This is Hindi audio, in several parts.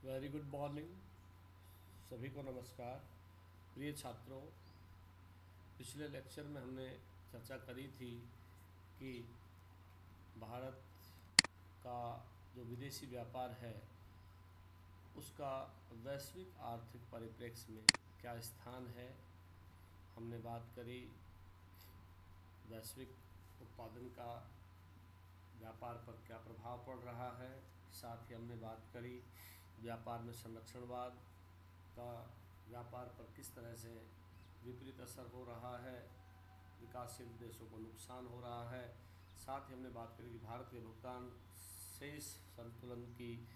Very good morning. सभी को नमस्कार। प्रिय छात्रों, पिछले लेक्चर में हमने चर्चा करी थी कि भारत का जो विदेशी व्यापार है उसका वैश्विक आर्थिक परिप्रेक्ष्य में क्या स्थान है। हमने बात करी वैश्विक उत्पादन का व्यापार पर क्या प्रभाव पड़ रहा है। साथ ही हमने बात करी व्यापार में संरक्षणवाद का व्यापार पर किस तरह से विपरीत असर हो रहा है, विकासशील देशों को नुकसान हो रहा है। साथ ही हमने बात करी कि भारत के भुगतान शेष संतुलन की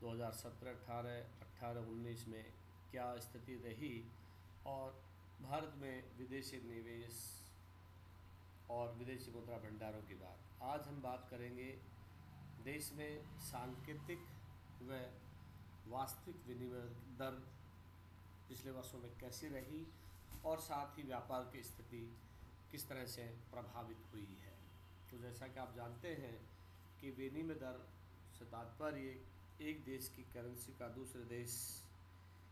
2017-18, 18-19 में क्या स्थिति रही और भारत में विदेशी निवेश और विदेशी मुद्रा भंडारों की बात। आज हम बात करेंगे देश में सांकेतिक व वास्तविक विनिमय दर पिछले वर्षों में कैसी रही और साथ ही व्यापार की स्थिति किस तरह से प्रभावित हुई है। तो जैसा कि आप जानते हैं कि विनिमय दर से तात्पर्य एक देश की करेंसी का दूसरे देश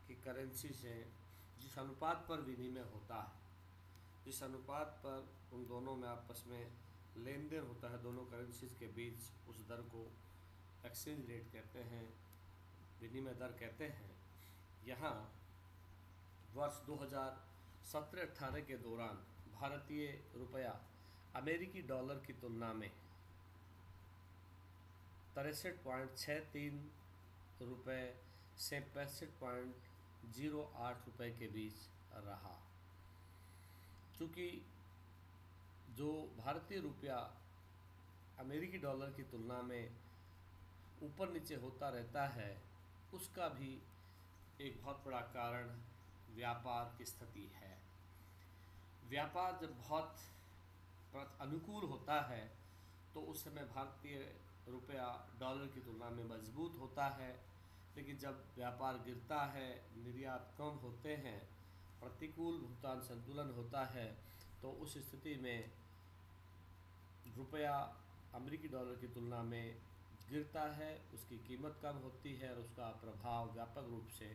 की करेंसी से जिस अनुपात पर विनिमय होता है, जिस अनुपात पर उन दोनों में आपस में लेन देन होता है, दोनों करेंसीज के बीच, उस दर को एक्सचेंज रेट कहते हैं, विनिमय दर कहते हैं। यहाँ वर्ष 2017-18 के दौरान भारतीय रुपया अमेरिकी डॉलर की तुलना में 63.63 रुपये से 65.08 रुपये के बीच रहा। चूँकि जो भारतीय रुपया अमेरिकी डॉलर की तुलना में ऊपर नीचे होता रहता है, उसका भी एक बहुत बड़ा कारण व्यापार की स्थिति है। व्यापार जब बहुत अनुकूल होता है तो उस समय भारतीय रुपया डॉलर की तुलना में मजबूत होता है, लेकिन जब व्यापार गिरता है, निर्यात कम होते हैं, प्रतिकूल भुगतान संतुलन होता है, तो उस स्थिति में रुपया अमेरिकी डॉलर की तुलना में गिरता है, उसकी कीमत कम होती है और उसका प्रभाव व्यापक रूप से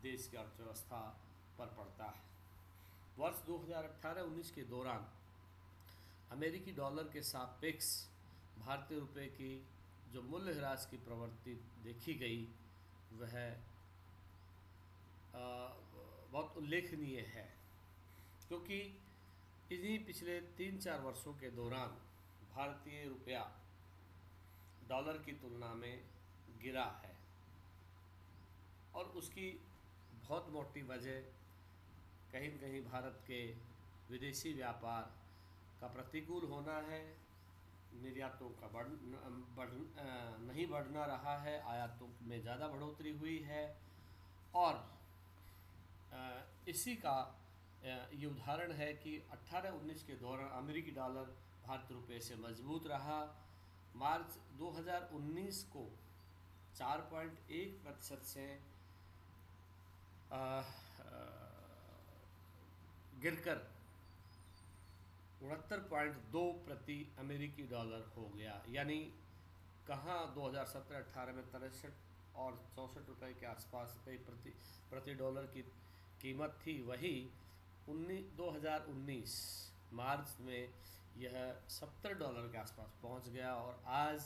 देश की अर्थव्यवस्था पर पड़ता है। वर्ष 2018-19 के दौरान अमेरिकी डॉलर के सापेक्ष भारतीय रुपये की जो मूल्यह्रास की प्रवृत्ति देखी गई वह बहुत उल्लेखनीय है, क्योंकि इन्हीं पिछले 3-4 वर्षों के दौरान भारतीय रुपया डॉलर की तुलना में गिरा है और उसकी बहुत मोटी वजह कहीं न कहीं भारत के विदेशी व्यापार का प्रतिकूल होना है, निर्यातों का नहीं बढ़ना रहा है, आयातों में ज़्यादा बढ़ोतरी हुई है और इसी का ये उदाहरण है कि 18-19 के दौरान अमेरिकी डॉलर भारतीय रुपये से मजबूत रहा। मार्च 2019 को 4.1% से गिरकर 69.2 प्रति अमेरिकी डॉलर हो गया। यानी कहाँ 2017-18 में 63 और 64 रुपये के आसपास प्रति डॉलर की कीमत थी, वही 2019 मार्च में यह $70 के आसपास पहुंच गया और आज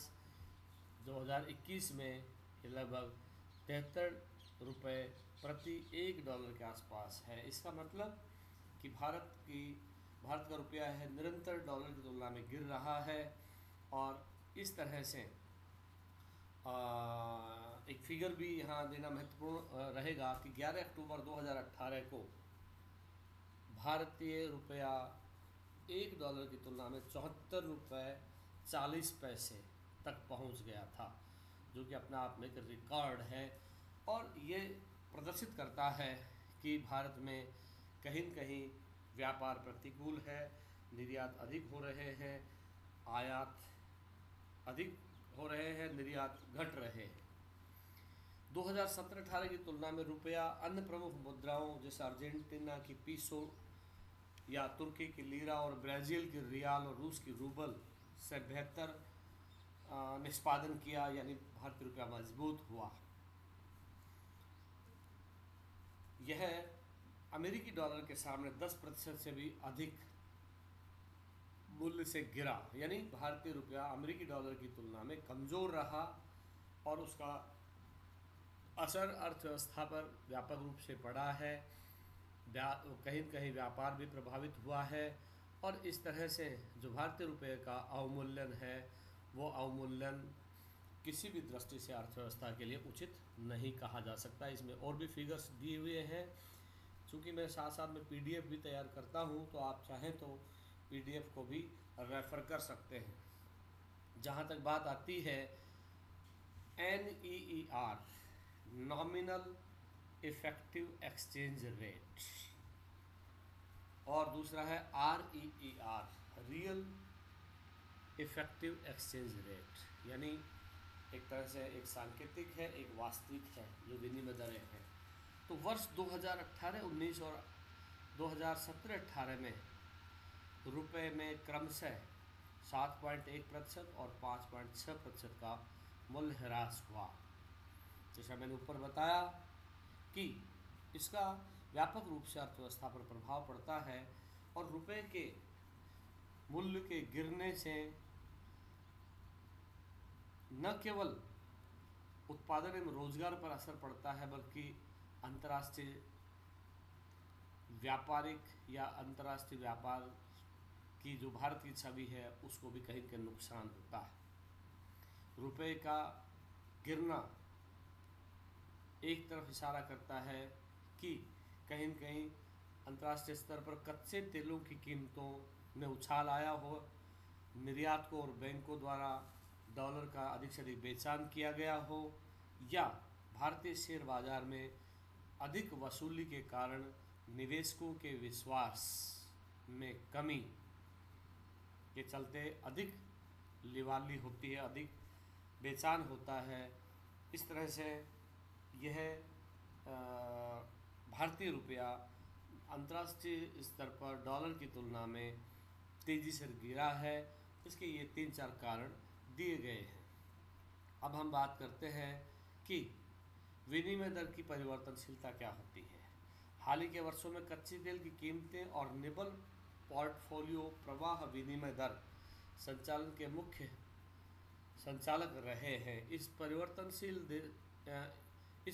2021 में ये लगभग 73 रुपये प्रति $1 के आसपास है। इसका मतलब कि भारत का रुपया है निरंतर डॉलर की तुलना में गिर रहा है और इस तरह से एक फिगर भी यहाँ देना महत्वपूर्ण रहेगा कि 11 अक्टूबर 2018 को भारतीय रुपया $1 की तुलना में 74 रुपये 40 पैसे तक पहुँच गया था, जो कि अपना आप में एक रिकॉर्ड है और ये प्रदर्शित करता है कि भारत में कहीं न कहीं व्यापार प्रतिकूल है, निर्यात अधिक हो रहे हैं, आयात अधिक हो रहे हैं, निर्यात घट रहे हैं। 2017-18 की तुलना में रुपया अन्य प्रमुख मुद्राओं जैसे अर्जेंटीना की पीसो या तुर्की की लीरा और ब्राज़ील की रियाल और रूस की रूबल से बेहतर निष्पादन किया, यानी भारतीय रुपया मजबूत हुआ। यह अमेरिकी डॉलर के सामने 10% से भी अधिक मूल्य से गिरा, यानी भारतीय रुपया अमेरिकी डॉलर की तुलना में कमज़ोर रहा और उसका असर अर्थव्यवस्था पर व्यापक रूप से पड़ा है। कहीं कहीं व्यापार भी प्रभावित हुआ है और इस तरह से जो भारतीय रुपये का अवमूल्यन है वो अवमूल्यन किसी भी दृष्टि से अर्थव्यवस्था के लिए उचित नहीं कहा जा सकता। इसमें और भी फिगर्स दिए हुए हैं। चूँकि मैं साथ साथ में पीडीएफ भी तैयार करता हूँ तो आप चाहें तो पीडीएफ को भी रेफ़र कर सकते हैं। जहाँ तक बात आती है NEER, nominal effective exchange rate, और दूसरा है REER, real effective exchange rate, यानी एक तरह से एक सांकेतिक है, एक वास्तविक है, जो विनिमय दरें हैं। तो वर्ष 2018-19 और 2017-18 में रुपए में क्रमशः 7.1% और 5.6% का मूल्य ह्रास हुआ। जैसा मैंने ऊपर बताया कि इसका व्यापक रूप से अर्थव्यवस्था पर प्रभाव पड़ता है और रुपए के मूल्य के गिरने से न केवल उत्पादन एवं रोजगार पर असर पड़ता है बल्कि अंतर्राष्ट्रीय व्यापारिक या अंतर्राष्ट्रीय व्यापार की जो भारत की छवि है उसको भी कहीं कहीं नुकसान होता है। रुपए का गिरना एक तरफ इशारा करता है कि कहीं न कहीं अंतर्राष्ट्रीय स्तर पर कच्चे तेलों की कीमतों में उछाल आया हो, निर्यातकों और बैंकों द्वारा डॉलर का अधिक से अधिक बेचान किया गया हो, या भारतीय शेयर बाजार में अधिक वसूली के कारण निवेशकों के विश्वास में कमी के चलते अधिक लिवाली होती है, अधिक बेचान होता है। इस तरह से यह भारतीय रुपया अंतर्राष्ट्रीय स्तर पर डॉलर की तुलना में तेज़ी से गिरा है। इसके ये 3-4 कारण दिए गए हैं। अब हम बात करते हैं कि विनिमय दर की परिवर्तनशीलता क्या होती है। हाल ही के वर्षों में कच्चे तेल की कीमतें और निबल पोर्टफोलियो प्रवाह विनिमय दर संचालन के मुख्य संचालक रहे हैं। इस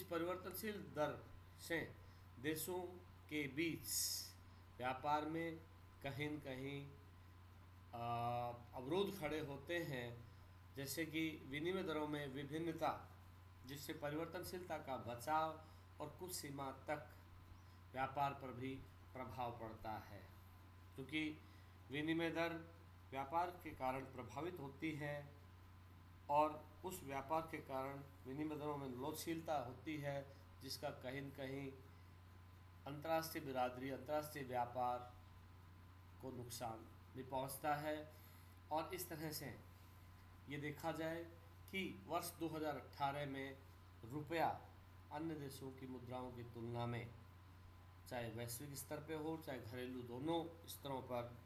परिवर्तनशील दर से देशों के बीच व्यापार में कहीं न कहीं अवरोध खड़े होते हैं, जैसे कि विनिमय दरों में विभिन्नता, जिससे परिवर्तनशीलता का बचाव और कुछ सीमा तक व्यापार पर भी प्रभाव पड़ता है। क्योंकि विनिमय दर व्यापार के कारण प्रभावित होती है और उस व्यापार के कारण विनिमय दरों में लोचशीलता होती है, जिसका कहीं न कहीं अंतर्राष्ट्रीय बिरादरी, अंतर्राष्ट्रीय व्यापार को नुकसान भी पहुंचता है। और इस तरह से ये देखा जाए कि वर्ष 2018 में रुपया अन्य देशों की मुद्राओं की तुलना में, चाहे वैश्विक स्तर पे हो चाहे घरेलू, दोनों स्तरों पर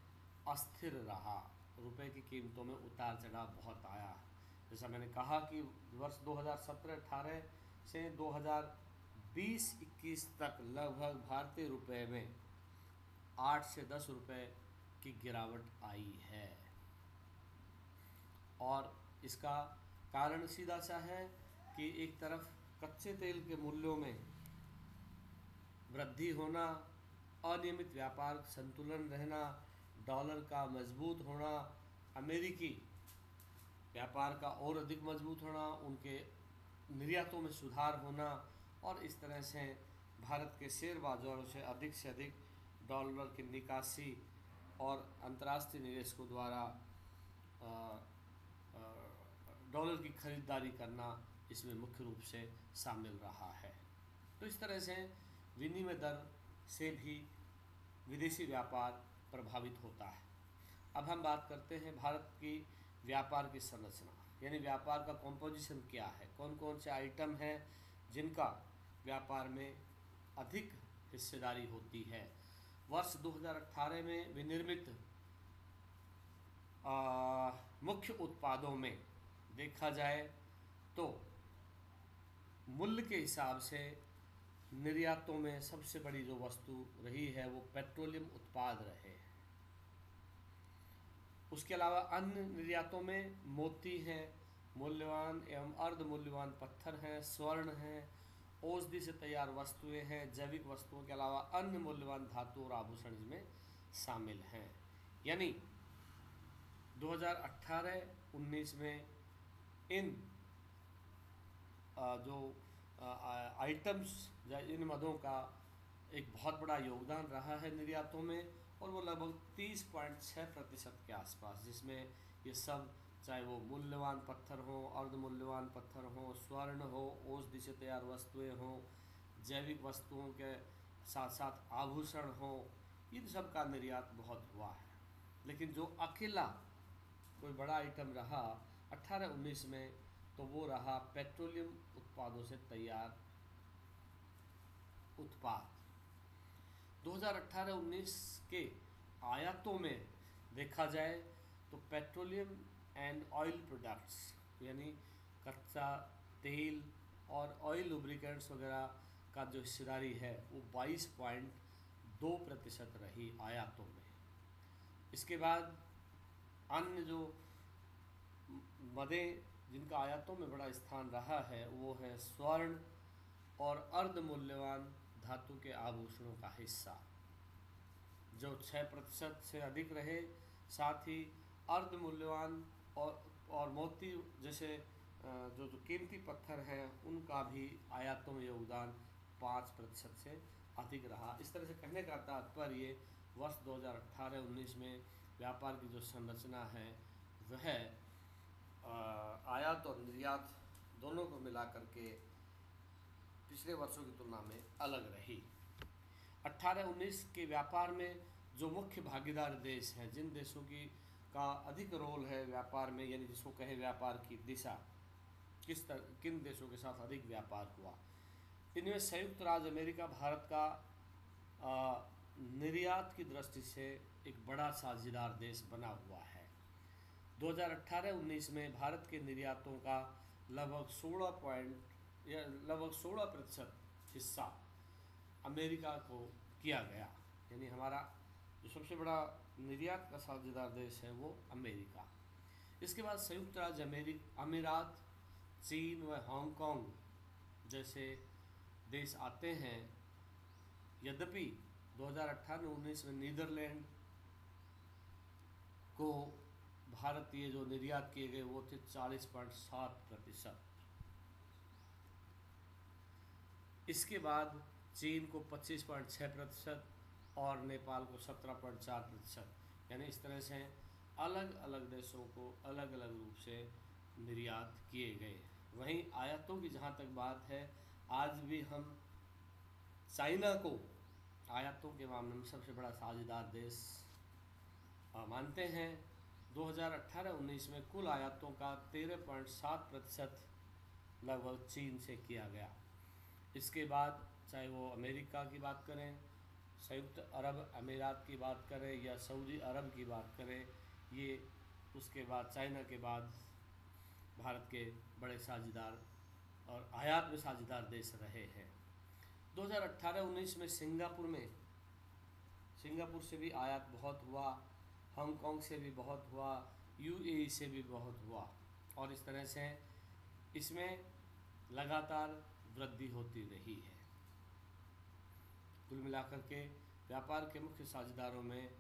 अस्थिर रहा। रुपए की कीमतों में उतार चढ़ाव बहुत आया। जैसा मैंने कहा कि वर्ष 2017-18 से 2020-21 तक लगभग भारतीय रुपए में 8 से 10 रुपए की गिरावट आई है। और इसका कारण सीधा सा है कि एक तरफ कच्चे तेल के मूल्यों में वृद्धि होना, अनियमित व्यापार संतुलन रहना, डॉलर का मजबूत होना, अमेरिकी व्यापार का और अधिक मजबूत होना, उनके निर्यातों में सुधार होना, और इस तरह से भारत के शेयर बाजारों से अधिक डॉलर की निकासी और अंतर्राष्ट्रीय निवेशकों द्वारा डॉलर की खरीदारी करना इसमें मुख्य रूप से शामिल रहा है। तो इस तरह से विनिमय दर से भी विदेशी व्यापार प्रभावित होता है। अब हम बात करते हैं भारत की व्यापार की संरचना, यानी व्यापार का कॉम्पोजिशन क्या है, कौन कौन से आइटम हैं जिनका व्यापार में अधिक हिस्सेदारी होती है। वर्ष 2018 में विनिर्मित मुख्य उत्पादों में देखा जाए तो मूल्य के हिसाब से निर्यातों में सबसे बड़ी जो वस्तु रही है वो पेट्रोलियम उत्पाद रहे। उसके अलावा अन्य निर्यातों में मोती हैं, मूल्यवान एवं अर्ध मूल्यवान पत्थर हैं, स्वर्ण हैं, औषधि से तैयार वस्तुएं हैं, जैविक वस्तुओं के अलावा अन्य मूल्यवान धातु और आभूषण इसमें शामिल हैं। यानी 2018-19 में इन जो आइटम्स या इन मदों का एक बहुत बड़ा योगदान रहा है निर्यातों में, और वो लगभग 30.6% के आसपास, जिसमें ये सब चाहे वो मूल्यवान पत्थर हो, अर्ध मूल्यवान पत्थर हो, स्वर्ण हो, औषधि से तैयार वस्तुएं हो, जैविक वस्तुओं के साथ साथ आभूषण हो, इन सब का निर्यात बहुत हुआ है। लेकिन जो अकेला कोई बड़ा आइटम रहा 18-19 में, तो वो रहा पेट्रोलियम उत्पादों से तैयार उत्पाद। 2018-19 के आयातों में देखा जाए तो पेट्रोलियम एंड ऑयल प्रोडक्ट्स यानी कच्चा तेल और ऑयल लुब्रिकेंट्स वगैरह का जो हिस्सेदारी है वो 22.2% रही आयातों में। इसके बाद अन्य जो मदें जिनका आयातों में बड़ा स्थान रहा है वो है स्वर्ण और अर्ध मूल्यवान धातु के आभूषणों का हिस्सा, जो 6% से अधिक रहे। साथ ही अर्ध मूल्यवान और मोती जैसे जो कीमती पत्थर हैं उनका भी आयातों में योगदान 5% से अधिक रहा। इस तरह से कहने का तात्पर्य वर्ष 2018-19 में व्यापार की जो संरचना है वह आयात और निर्यात दोनों को मिला करके पिछले वर्षों की तुलना में अलग रही। 18-19 के व्यापार में जो मुख्य भागीदार देश हैं, जिन देशों का अधिक रोल है व्यापार में, यानी जिसको कहे व्यापार की दिशा, किन देशों के साथ अधिक व्यापार हुआ, इनमें संयुक्त राज्य अमेरिका भारत का निर्यात की दृष्टि से एक बड़ा साझेदार देश बना हुआ है। 2018-19 में भारत के निर्यातों का लगभग 16% हिस्सा अमेरिका को किया गया। यानी हमारा जो सबसे बड़ा निर्यात का साझेदार देश है वो अमेरिका। इसके बाद संयुक्त राज्य अमीरात, चीन व हांगकांग जैसे देश आते हैं। यद्यपि 2018-19 में नीदरलैंड को भारतीय जो निर्यात किए गए वो थे 40.7%। इसके बाद चीन को 25.6% और नेपाल को 17.4%। यानी इस तरह से अलग अलग देशों को अलग अलग रूप से निर्यात किए गए। वहीं आयातों की जहाँ तक बात है, आज भी हम चाइना को आयातों के मामले में सबसे बड़ा साझेदार देश मानते हैं। 2018-19 में कुल आयातों का 13.7% लगभग चीन से किया गया। इसके बाद चाहे वो अमेरिका की बात करें, संयुक्त अरब अमीरात की बात करें या सऊदी अरब की बात करें, ये उसके बाद चाइना के बाद भारत के बड़े साझेदार और आयात में साझेदार देश रहे हैं। 2018-19 में सिंगापुर से भी आयात बहुत हुआ, हांगकांग से भी बहुत हुआ, यूएई से भी बहुत हुआ, और इस तरह से इसमें लगातार वृद्धि होती रही है। कुल मिलाकर के व्यापार के मुख्य साझेदारों में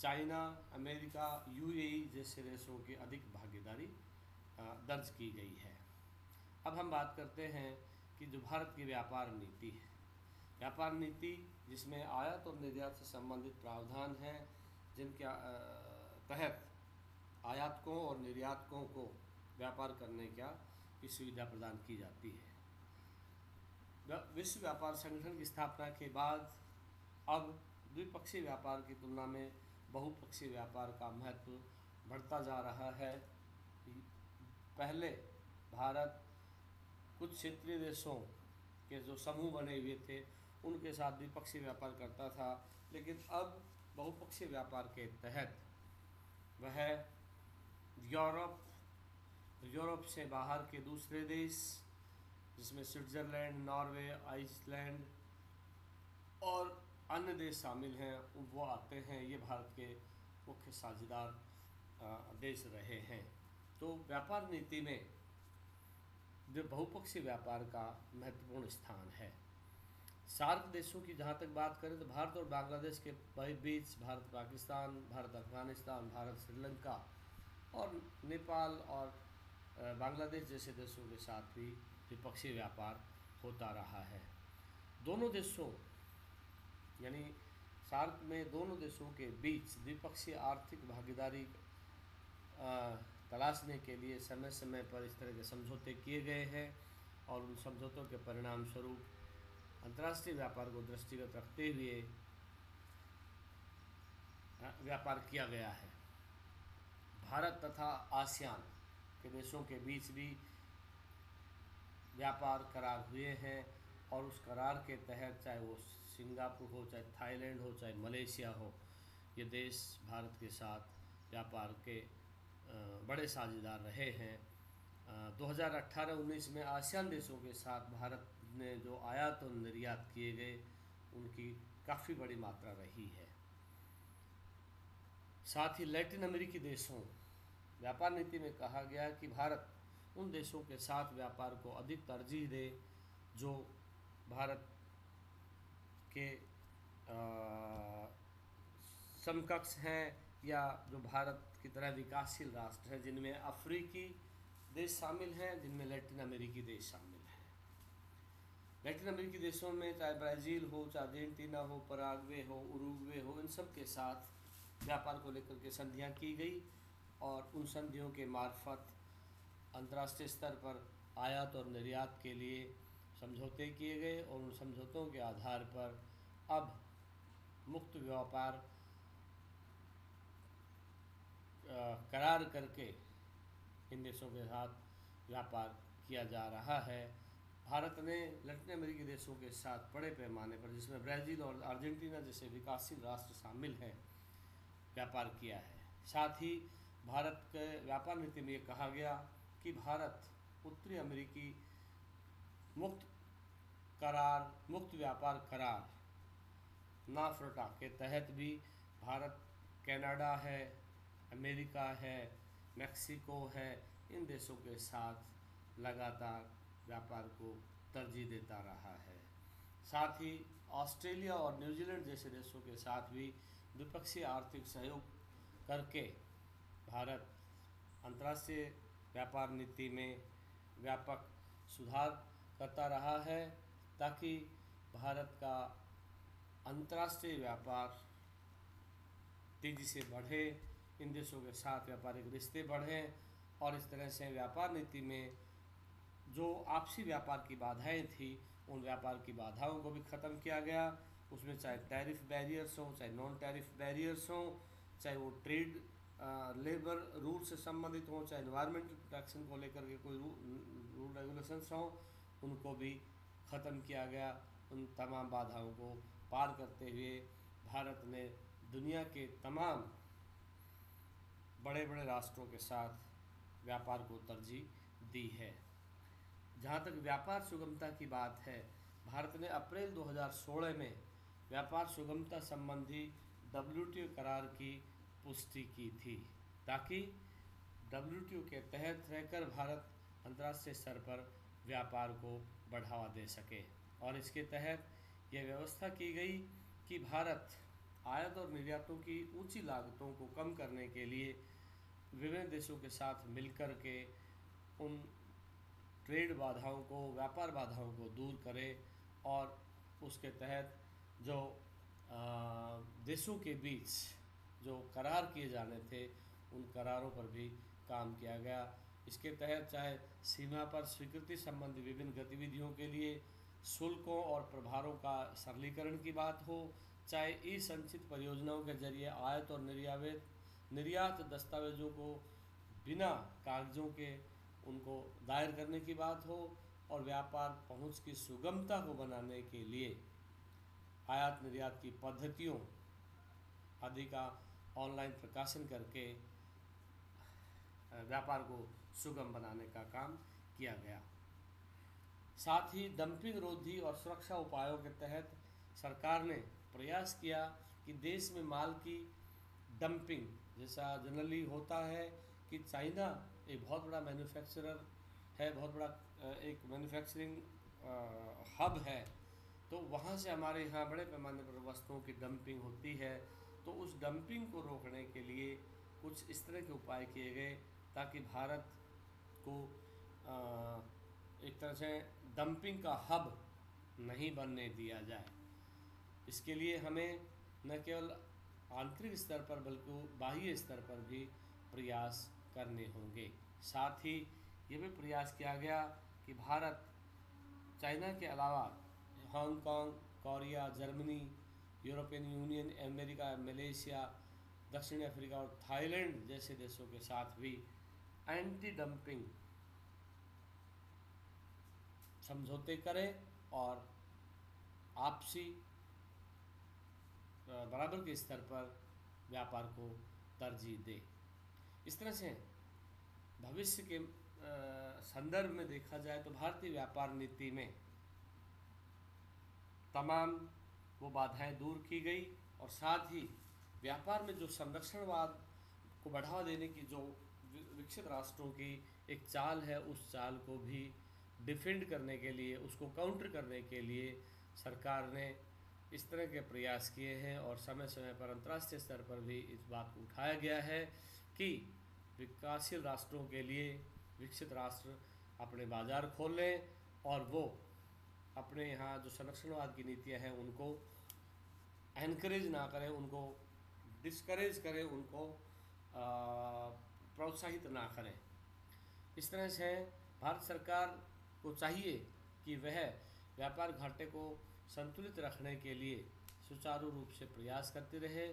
चाइना, अमेरिका, यूएई जैसे देशों की अधिक भागीदारी दर्ज की गई है। अब हम बात करते हैं कि जो भारत की व्यापार नीति है, व्यापार नीति जिसमें आयात और निर्यात से संबंधित प्रावधान हैं, जिनके तहत आयातकों और निर्यातकों को व्यापार करने की सुविधा प्रदान की जाती है। विश्व व्यापार संगठन की स्थापना के बाद अब द्विपक्षीय व्यापार की तुलना में बहुपक्षीय व्यापार का महत्व बढ़ता जा रहा है। पहले भारत कुछ क्षेत्रीय देशों के जो समूह बने हुए थे उनके साथ द्विपक्षीय व्यापार करता था, लेकिन अब बहुपक्षीय व्यापार के तहत वह यूरोप से बाहर के दूसरे देश जिसमें स्विट्ज़रलैंड, नॉर्वे, आइसलैंड और अन्य देश शामिल हैं, वो आते हैं। ये भारत के मुख्य साझेदार देश रहे हैं। तो व्यापार नीति में जो बहुपक्षीय व्यापार का महत्वपूर्ण स्थान है। सार्क देशों की जहाँ तक बात करें तो भारत और बांग्लादेश के बीच भारत पाकिस्तान, भारत अफगानिस्तान, भारत श्रीलंका और नेपाल और बांग्लादेश जैसे देशों के साथ भी द्विपक्षीय व्यापार होता रहा है। दोनों देशों यानी सार्क में दोनों देशों के बीच द्विपक्षीय आर्थिक भागीदारी तलाशने के लिए समय समय पर इस तरह के समझौते किए गए हैं और उन समझौतों के परिणाम स्वरूप अंतर्राष्ट्रीय व्यापार को दृष्टिगत रखते हुए व्यापार किया गया है। भारत तथा आसियान के देशों के बीच भी व्यापार करार हुए हैं और उस करार के तहत चाहे वो सिंगापुर हो, चाहे थाईलैंड हो, चाहे मलेशिया हो, ये देश भारत के साथ व्यापार के बड़े साझेदार रहे हैं। 2018-19 में आसियान देशों के साथ भारत ने जो आयात और निर्यात किए गए उनकी काफ़ी बड़ी मात्रा रही है। साथ ही लैटिन अमेरिकी देशों व्यापार नीति में कहा गया कि भारत उन देशों के साथ व्यापार को अधिक तरजीह दे जो भारत के समकक्ष हैं या जो भारत की तरह विकासशील राष्ट्र हैं, जिनमें अफ्रीकी देश शामिल हैं, जिनमें लैटिन अमेरिकी देश शामिल हैं। लैटिन अमेरिकी देशों में चाहे ब्राज़ील हो, चाहे अर्जेंटीना हो, पराग्वे हो, उरुग्वे हो, इन सब के साथ व्यापार को लेकर के संधियाँ की गई और उन संधियों के मार्फत अंतर्राष्ट्रीय स्तर पर आयात और निर्यात के लिए समझौते किए गए और उन समझौतों के आधार पर अब मुक्त व्यापार करार करके इन देशों के साथ व्यापार किया जा रहा है। भारत ने लैटिन अमेरिकी देशों के साथ बड़े पैमाने पर, जिसमें ब्राज़ील और अर्जेंटीना जैसे विकासशील राष्ट्र शामिल हैं, व्यापार किया है। साथ ही भारत के व्यापार नीति में ये कहा गया कि भारत उत्तरी अमेरिकी मुक्त व्यापार करार नाफ्टा के तहत भी भारत कनाडा है, अमेरिका है, मैक्सिको है, इन देशों के साथ लगातार व्यापार को तरजीह देता रहा है। साथ ही ऑस्ट्रेलिया और न्यूजीलैंड जैसे देशों के साथ भी द्विपक्षीय आर्थिक सहयोग करके भारत अंतर्राष्ट्रीय व्यापार नीति में व्यापक सुधार करता रहा है ताकि भारत का अंतर्राष्ट्रीय व्यापार तेज़ी से बढ़े, इन देशों के साथ व्यापारिक रिश्ते बढ़ें और इस तरह से व्यापार नीति में जो आपसी व्यापार की बाधाएं थी उन व्यापार की बाधाओं को भी ख़त्म किया गया। उसमें चाहे टैरिफ बैरियर्स हों, चाहे नॉन टैरिफ बैरियर्स हों, चाहे वो ट्रेड लेबर रूल से संबंधित हों, चाहे एनवायरमेंटल प्रोटेक्शन को लेकर के कोई रूल रेगुलेशंस हों, उनको भी ख़त्म किया गया। उन तमाम बाधाओं को पार करते हुए भारत ने दुनिया के तमाम बड़े बड़े राष्ट्रों के साथ व्यापार को तरजीह दी है। जहाँ तक व्यापार सुगमता की बात है, भारत ने अप्रैल 2016 में व्यापार सुगमता संबंधी WTO करार की पुष्टि की थी ताकि WTO के तहत रहकर भारत अंतर्राष्ट्रीय स्तर पर व्यापार को बढ़ावा दे सके और इसके तहत यह व्यवस्था की गई कि भारत आयात और निर्यातों की ऊंची लागतों को कम करने के लिए विभिन्न देशों के साथ मिलकर के उन ट्रेड बाधाओं को, व्यापार बाधाओं को दूर करे और उसके तहत जो देशों के बीच जो करार किए जाने थे उन करारों पर भी काम किया गया। इसके तहत चाहे सीमा पर स्वीकृति संबंधी विभिन्न गतिविधियों के लिए शुल्कों और प्रभारों का सरलीकरण की बात हो, चाहे ई संचित परियोजनाओं के जरिए आयात और निर्यात दस्तावेजों को बिना कागजों के उनको दायर करने की बात हो और व्यापार पहुंच की सुगमता को बनाने के लिए आयात निर्यात की पद्धतियों आदि का ऑनलाइन प्रकाशन करके व्यापार को सुगम बनाने का काम किया गया। साथ ही डंपिंग रोधी और सुरक्षा उपायों के तहत सरकार ने प्रयास किया कि देश में माल की डंपिंग, जैसा जनरली होता है कि चाइना एक बहुत बड़ा मैन्युफैक्चरर है, बहुत बड़ा एक मैन्युफैक्चरिंग हब है, तो वहाँ से हमारे यहाँ बड़े पैमाने पर वस्तुओं की डंपिंग होती है। तो उस डंपिंग को रोकने के लिए कुछ इस तरह के उपाय किए गए ताकि भारत को एक तरह से डंपिंग का हब नहीं बनने दिया जाए। इसके लिए हमें न केवल आंतरिक स्तर पर बल्कि बाह्य स्तर पर भी प्रयास करने होंगे। साथ ही ये भी प्रयास किया गया कि भारत चाइना के अलावा Hong Kong, Korea, Germany, European union, America, Malaysia, दक्षिण अफ्रीका और थाईलैंड जैसे देशों के साथ भी एंटी डंपिंग समझौते करें और आपसी बराबर के स्तर पर व्यापार को तरजीह दे। इस तरह से भविष्य के संदर्भ में देखा जाए तो भारतीय व्यापार नीति में तमाम वो बाधाएं दूर की गई और साथ ही व्यापार में जो संरक्षणवाद को बढ़ावा देने की जो विकसित राष्ट्रों की एक चाल है, उस चाल को भी डिफेंड करने के लिए, उसको काउंटर करने के लिए सरकार ने इस तरह के प्रयास किए हैं और समय समय पर अंतर्राष्ट्रीय स्तर पर भी इस बात को उठाया गया है कि विकासशील राष्ट्रों के लिए विकसित राष्ट्र अपने बाज़ार खोलें और वो अपने यहाँ जो संरक्षणवाद की नीतियाँ हैं उनको एनकरेज ना करें, उनको डिस्करेज करें, उनको प्रोत्साहित ना करें। इस तरह से भारत सरकार को चाहिए कि वह व्यापार घाटे को संतुलित रखने के लिए सुचारू रूप से प्रयास करती रहे।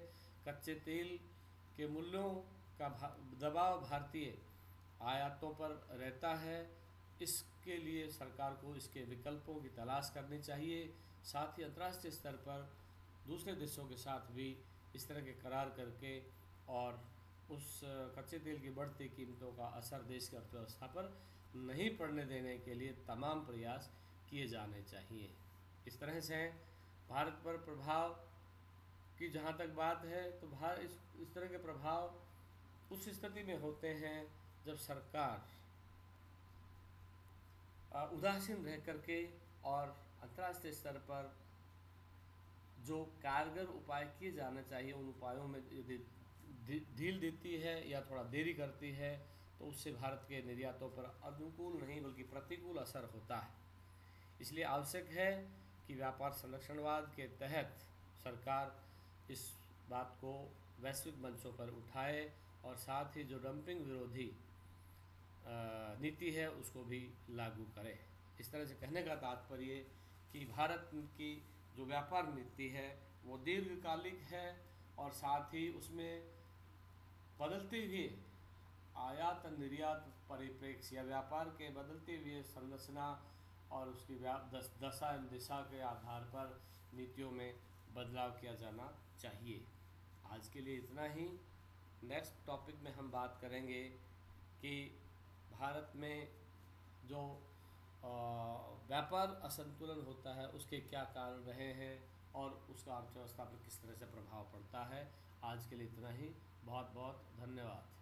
कच्चे तेल के मूल्यों का दबाव भारतीय आयातों पर रहता है, इसके लिए सरकार को इसके विकल्पों की तलाश करनी चाहिए। साथ ही अंतर्राष्ट्रीय स्तर पर दूसरे देशों के साथ भी इस तरह के करार करके और उस कच्चे तेल की बढ़ती कीमतों का असर देश की अर्थव्यवस्था पर नहीं पड़ने देने के लिए तमाम प्रयास किए जाने चाहिए। इस तरह से भारत पर प्रभाव की जहाँ तक बात है तो इस तरह के प्रभाव उस स्थिति में होते हैं जब सरकार उदासीन रह करके और अंतर्राष्ट्रीय स्तर पर जो कारगर उपाय किए जाने चाहिए उन उपायों में यदि ढील देती है या थोड़ा देरी करती है तो उससे भारत के निर्यातों पर अनुकूल नहीं बल्कि प्रतिकूल असर होता है। इसलिए आवश्यक है कि व्यापार संरक्षणवाद के तहत सरकार इस बात को वैश्विक मंचों पर उठाए और साथ ही जो डंपिंग विरोधी नीति है उसको भी लागू करे। इस तरह से कहने का तात्पर्य कि भारत की जो व्यापार नीति है वो दीर्घकालिक है और साथ ही उसमें बदलते हुए आयात निर्यात परिप्रेक्ष्य या व्यापार के बदलते हुए संरचना और उसकी दशा एवं दिशा के आधार पर नीतियों में बदलाव किया जाना चाहिए। आज के लिए इतना ही। नेक्स्ट टॉपिक में हम बात करेंगे कि भारत में जो व्यापार असंतुलन होता है उसके क्या कारण रहे हैं और उसका अर्थव्यवस्था पर किस तरह से प्रभाव पड़ता है। आज के लिए इतना ही। बहुत बहुत धन्यवाद।